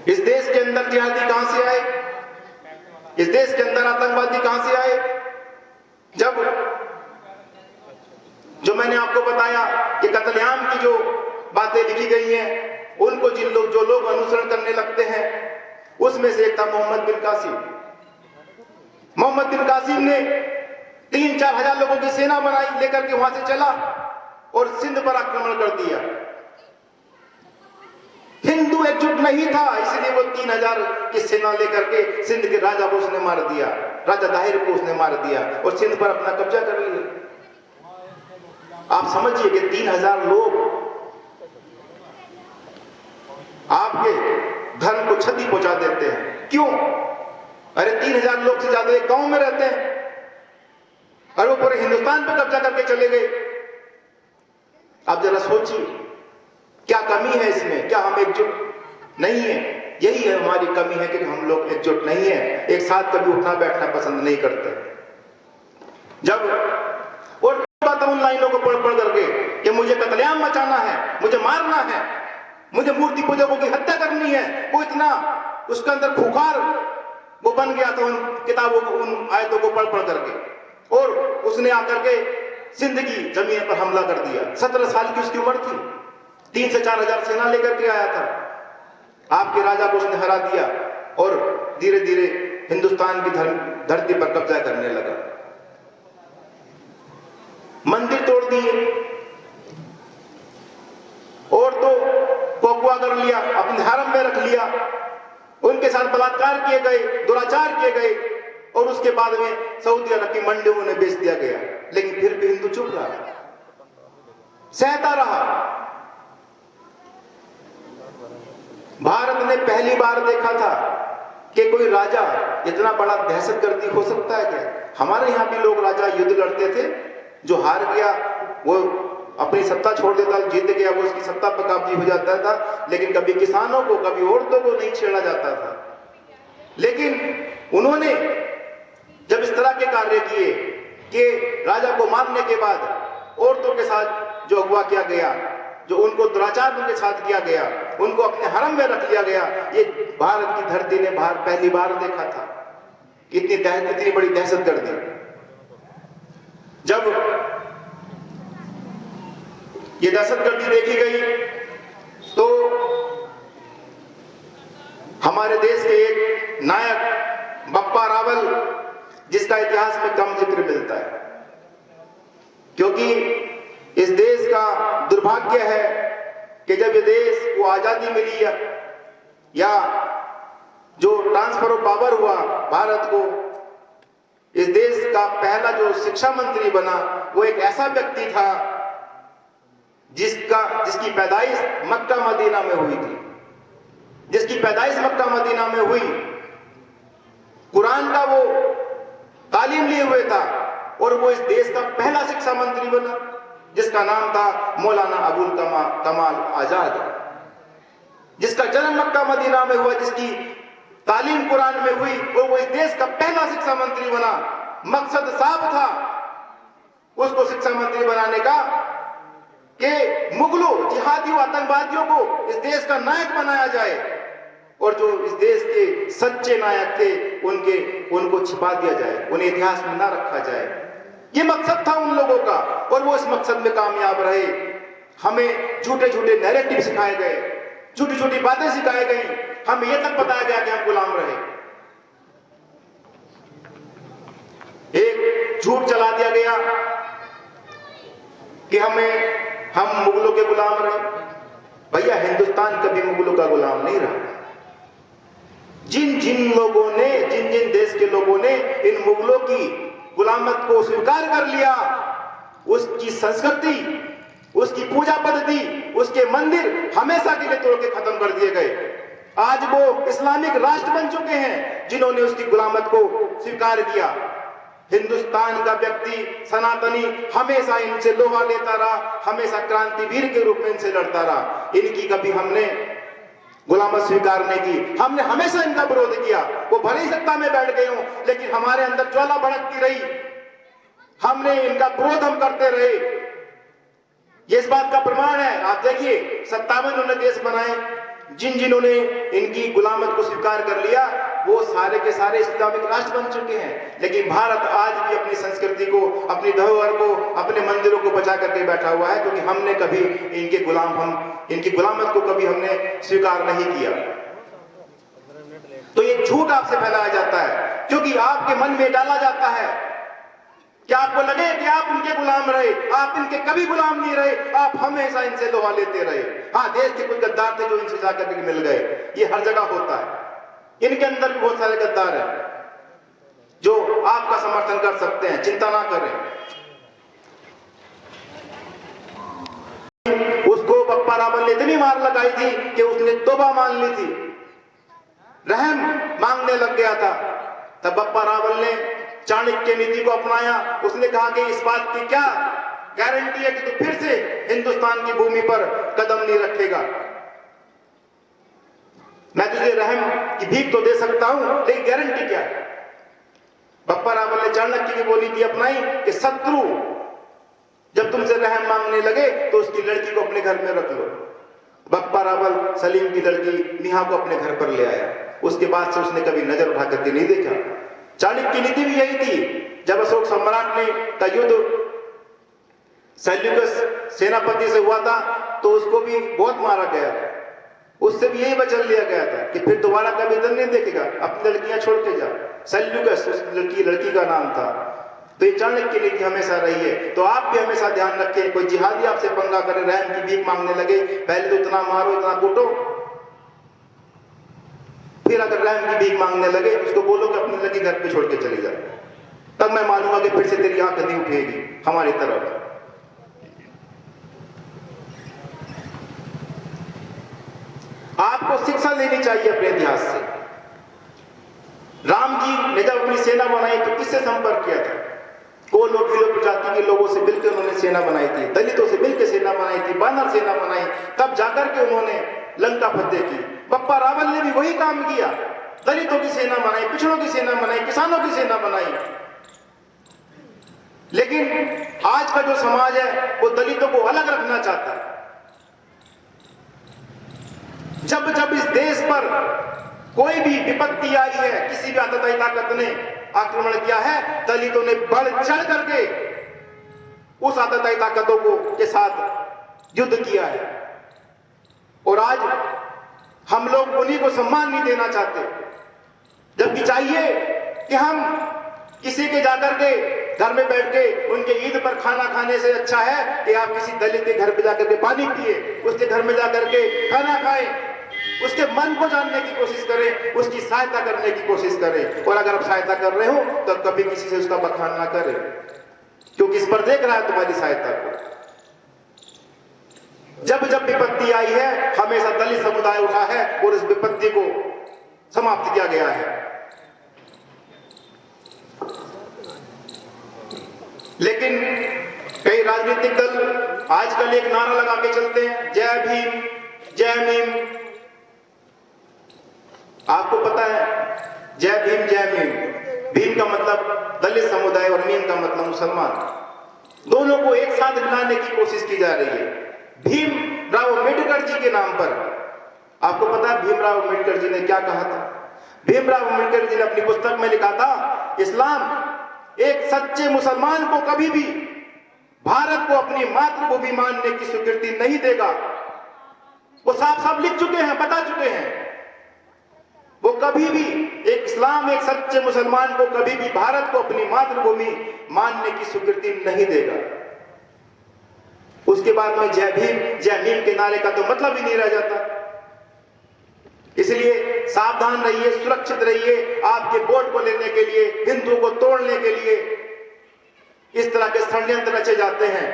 इस देश के अंदर जिहादी कहां से आए? इस देश के अंदर आतंकवादी कहां से आए? जब जो मैंने आपको बताया कि कत्लेआम की जो बातें लिखी गई हैं, उनको जो लोग अनुसरण करने लगते हैं, उसमें से एक था मोहम्मद बिन कासिम। मोहम्मद बिन कासिम ने 3-4 हजार लोगों की सेना बनाई, लेकर के वहां से चला और सिंध पर आक्रमण कर दिया। हिंदू एकजुट नहीं था, इसलिए वो 3000 की सेना लेकर के सिंध के राजा को उसने मार दिया, राजा दाहिर को उसने मार दिया और सिंध पर अपना कब्जा कर लिया। आप समझिए कि 3000 लोग आपके धर्म को क्षति पहुंचा देते हैं। क्यों? अरे 3000 लोग से ज्यादा एक गांव में रहते हैं और वो पूरे हिंदुस्तान पर कब्जा करके चले गए। आप जरा सोचिए, क्या कमी है इसमें? क्या हम एकजुट नहीं है? यही है हमारी कमी है कि हम लोग एकजुट नहीं है, एक साथ कभी उठना बैठना पसंद नहीं करते। जब और बात उन लाइनों को पढ़ पढ़ करके कि मुझे कत्लेआम मचाना है, मुझे मारना है, मुझे मूर्ति पूजकों की हत्या करनी है, वो इतना उसके अंदर खुखार वो बन गया था उन किताबों को, उन आयतों को पढ़ पढ़ करके। और उसने आकर के सिंध की जमीन पर हमला कर दिया। 17 साल की उसकी उम्र थी, 3 से 4 हजार सेना लेकर के आया था। आपके राजा को उसने हरा दिया और धीरे धीरे हिंदुस्तान की धरती पर कब्जा करने लगा। मंदिर तोड़ दिए, और तो कोकुआ कर लिया, अपने हरम में रख लिया, उनके साथ बलात्कार किए गए, दुराचार किए गए और उसके बाद में सऊदी अरब की मंडियों में बेच दिया गया। लेकिन फिर भी हिंदू चुप रहा, सहता रहा। भारत ने पहली बार देखा था कि कोई राजा इतना बड़ा दहशतगर्दी हो सकता है क्या? हमारे यहां भी लोग राजा युद्ध लड़ते थे, जो हार गया वो अपनी सत्ता छोड़ देता, जीत गया वो उसकी सत्ता पर काबू हो जाता था। लेकिन कभी किसानों को, कभी औरतों को नहीं छेड़ा जाता था। लेकिन उन्होंने जब इस तरह के कार्य किए कि राजा को मारने के बाद औरतों के साथ जो अगवा किया गया, जो उनको दुराचार उनके साथ किया गया, उनको अपने हरम में रख लिया गया, ये भारत की धरती ने पहली बार देखा था। इतनी बड़ी दहशतगर्दी। जब ये दहशतगर्दी देखी गई तो हमारे देश के एक नायक बप्पा रावल, जिसका इतिहास में कम जिक्र मिलता है, क्योंकि इस देश का दुर्भाग्य है कि जब ये देश को आजादी मिली या जो ट्रांसफर ऑफ पावर हुआ भारत को, इस देश का पहला जो शिक्षा मंत्री बना वो एक ऐसा व्यक्ति था जिसकी पैदाइश मक्का मदीना में हुई थी, जिसकी पैदाइश मक्का मदीना में हुई, कुरान का वो तालीम लिए हुए था और वो इस देश का पहला शिक्षा मंत्री बना, जिसका नाम था मौलाना अबुल कमाल आजाद, जिसका जन्म मक्का मदीना में हुआ, जिसकी तालीम कुरान में हुई और वो इस देश का पहला शिक्षा मंत्री बना। मकसद साफ था उसको शिक्षा मंत्री बनाने का कि मुगलों, जिहादियों, आतंकवादियों को इस देश का नायक बनाया जाए और जो इस देश के सच्चे नायक थे उनको छिपा दिया जाए, उन्हें इतिहास में ना रखा जाए। ये मकसद था उन लोगों का और वो इस मकसद में कामयाब रहे। हमें झूठे झूठे नैरेटिव सिखाए गए, झूठी झूठी बातें सिखाई गई, हमें यह तक बताया गया कि हम गुलाम रहे। एक झूठ चला दिया गया कि हम मुगलों के गुलाम रहे। भैया, हिंदुस्तान कभी मुगलों का गुलाम नहीं रहा। जिन जिन देश के लोगों ने इन मुगलों की गुलामत को स्वीकार कर लिया, उसकी संस्कृति, उसकी पूजा पद्धति, उसके मंदिर हमेशा के लिए तोड़ के खत्म कर दिए गए। आज वो इस्लामिक राष्ट्र बन चुके हैं जिन्होंने उसकी गुलामत को स्वीकार किया। हिंदुस्तान का व्यक्ति, सनातनी, हमेशा इनसे लोहा लेता रहा, हमेशा क्रांतिवीर के रूप में इनसे लड़ता रहा। इनकी कभी हमने गुलामत स्वीकार नहीं की, हमने हमेशा इनका विरोध किया। वो भले ही सत्ता में बैठ गए हों, लेकिन हमारे अंदर ज्वाला भड़कती रही, हमने इनका विरोध हम करते रहे। ये इस बात का प्रमाण है। आप देखिए 57 उन्होंने देश बनाए, जिन्होंने इनकी गुलामत को स्वीकार कर लिया वो सारे के सारे इस्लामिक राष्ट्र बन चुके हैं। लेकिन भारत आज भी अपनी संस्कृति को, अपनी धरोहर को, अपने मंदिरों को बचा करके बैठा हुआ है, क्योंकि हमने कभी इनकी गुलामत को कभी हमने स्वीकार नहीं किया। तो ये झूठ आपसे फैलाया जाता है, क्योंकि आपके मन में डाला जाता है कि आपको लगे कि आप उनके गुलाम रहे। आप इनके कभी गुलाम नहीं रहे, आप हमेशा इनसे लोहा लेते रहे। हाँ, देश के कुछ गद्दार थे जो इनसे जाकर के मिल गए, ये हर जगह होता है। इनके अंदर भी बहुत सारे गद्दार हैं जो आपका समर्थन कर सकते हैं, चिंता ना करें। उसको बप्पा रावल ने इतनी मार लगाई थी कि उसने तौबा मान ली थी, रहम मांगने लग गया था। तब बप्पा रावल ने चाणक्य नीति को अपनाया। उसने कहा कि इस बात की क्या गारंटी है कि तू फिर से हिंदुस्तान की भूमि पर कदम नहीं रखेगा। मैं तुझे रहम की भीख तो दे सकता हूं, लेकिन गारंटी क्या है। बप्पा रावल ने चाणक्य की वो नीति अपनाई कि शत्रु जब तुमसे रहम मांगने लगे तो उसकी लड़की को अपने घर में रख लो। बप्पा रावल सलीम की लड़की नेहा को अपने घर पर ले आया। उसके बाद से उसने कभी नजर उठा करके नहीं देखा। चाणक्य की नीति भी यही थी। जब अशोक सम्राट ने का युद्ध सेल्यूकस सेनापति से हुआ था तो उसको भी बहुत मारा गया, उससे भी यही वचन लिया गया था कि फिर दोबारा कभी इधर नहीं देखेगा, अपनी लड़कियां छोड़ के जा। सेल्यूकस उस लड़की का नाम था। तो ये चाणक्य की नीति हमेशा रही है। तो आप भी हमेशा ध्यान रखें, कोई जिहादी आपसे पंगा करे, रहम की भीख मांगने लगे, पहले तो इतना मारो, इतना कूटो, फिर अगर रहम की भीख मांगने लगे उसको बोलो कि अपनी लड़की घर पे छोड़ के चली जाए, तब मैं मानूंगा कि फिर से तेरी आंख नहीं उठेगी हमारी तरफ। आपको शिक्षा लेनी चाहिए अपने इतिहास से। राम जी ने जब अपनी सेना बनाई तो किससे संपर्क किया था? कोल और भीलो प्रजाति के लोगों से मिलकर उन्होंने सेना बनाई थी, दलितों से मिलकर सेना बनाई थी, बानर सेना बनाई, तब जाकर के उन्होंने लंका फतेह की। बप्पा रावल ने भी वही काम किया, दलितों की सेना बनाई, पिछड़ों की सेना बनाई, किसानों की सेना बनाई। लेकिन आज का जो समाज है वो दलितों को अलग रखना चाहता है। जब जब इस देश पर कोई भी विपत्ति आई है, किसी भी आतताई ताकत ने आक्रमण किया है, दलितों ने बढ़ चढ़ करके उस आतताई ताकतों को के साथ युद्ध किया है। और आज हम लोग उन्हीं को सम्मान नहीं देना चाहते, जबकि चाहिए कि हम किसी के जाकर के घर में बैठ के उनके ईद पर खाना खाने से अच्छा है कि आप किसी दलित के घर पे जाकर के पानी पिए, उसके घर में जाकर के खाना खाएं, उसके मन को जानने की कोशिश करें, उसकी सहायता करने की कोशिश करें। और अगर आप सहायता कर रहे हो तो कभी किसी से उसका बखान ना करें, क्योंकि इस पर देख रहा है तुम्हारी सहायता को। जब जब विपत्ति आई है हमेशा दलित समुदाय उठा है और इस विपत्ति को समाप्त किया गया है। लेकिन कई राजनीतिक दल आजकल एक नारा लगा के चलते हैं, जय भीम जय मीम। आपको पता है जय भीम जय मीम, भीम का मतलब दलित समुदाय और मीम का मतलब मुसलमान। दोनों को एक साथ मिलाने की कोशिश की जा रही है भीमराव अम्बेडकर जी के नाम पर। आपको पता है भीमराव अम्बेडकर जी ने क्या कहा था? भीमराव अम्बेडकर जी ने अपनी पुस्तक में लिखा था, इस्लाम एक सच्चे मुसलमान को कभी भी भारत को अपनी मातृभूमि मानने की स्वीकृति नहीं देगा। वो साफ साफ लिख चुके हैं, बता चुके हैं। वो कभी भी इस्लाम एक सच्चे मुसलमान को कभी भी भारत को अपनी मातृभूमि मानने की स्वीकृति नहीं देगा। उसके बाद में जय भीम जय मीम के नारे का तो मतलब ही नहीं रह जाता। इसलिए सावधान रहिए, सुरक्षित रहिए। आपके वोट को लेने के लिए, हिंदू को तोड़ने के लिए इस तरह के षड्यंत्र रचे जाते हैं।